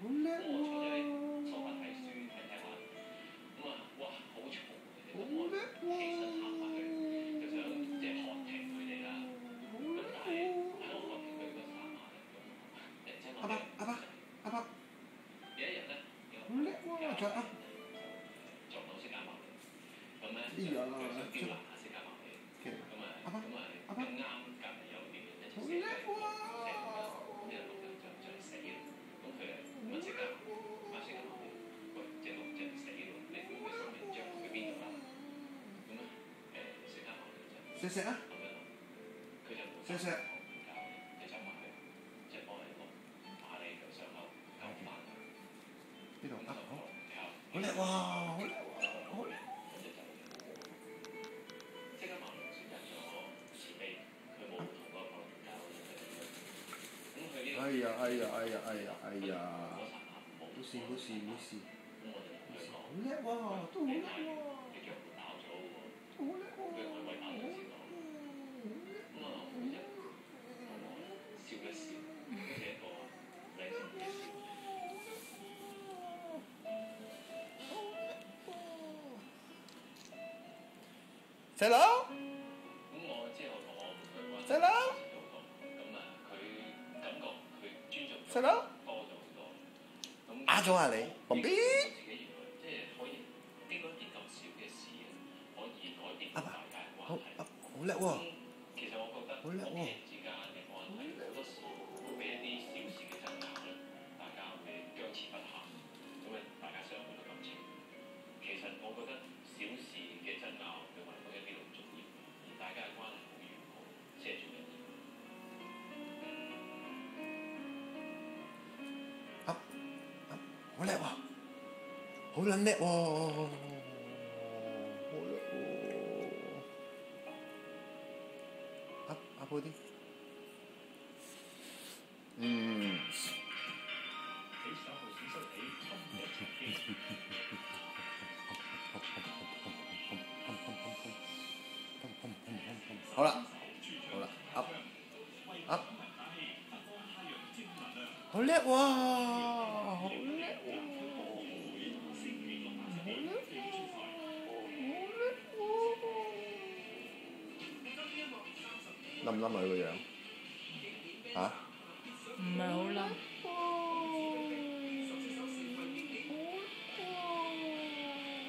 好叻喎！坐翻睇書睇睇下，咁啊，哇，好嘈嘅，好咁叻我起身行翻去，就想即係喝停佢哋啦。咁但係喺我喝停佢嗰剎那咧，咁突然之間阿伯，有一日咧，好叻喎！再噏。撞到釋迦牟尼，咁咧哎呀，就想刁難下釋迦牟尼，咁啊咁啱隔離有啲人一齊寫嘅，即係鹿就嚟死啦。咁佢問釋迦牟尼，喂，隻鹿就嚟死啦，你估佢生命將去邊度啦？咁咧釋迦牟尼就錫啊！咁樣諗，佢就冇錫，教你，就走埋去，即係幫你鹿打你個傷口，救翻佢。呢度好叻喎！好叻喎！好叻！即刻馬龍選擇咗慈悲，佢冇同嗰個教咁佢呢個哎呀！冇事，咁我哋同佢講，好叻喎！都好叻喎！你腳打咗喎，好叻喎！佢係為打咗先講。咁啊，佢就笑一笑，好似一個靚聲嘅笑。細佬，咁我之後同我佢關係細佬，咁啊，佢感覺佢尊重細佬，多咗好多。咁壓咗下你，旁邊。自己原來即係可以經過一啲咁少嘅事，可以改變大家嘅關係。好叻喎！其實我覺得好叻喎！屋企人之間嘅關係好多時會俾一啲小事嘅爭拗咧，大家會僵持不下，咁啊大家傷害到感情。其實我覺得小事嘅爭拗對我嚟講一啲都唔重要，而大家嘅關係好完好先係最緊要。好叻喎！好撚叻喎！好叻喎！阿寶啲，好啦，噏，好叻喎！好叻喎！冧唔冧啊佢個樣？嚇？唔係好冧。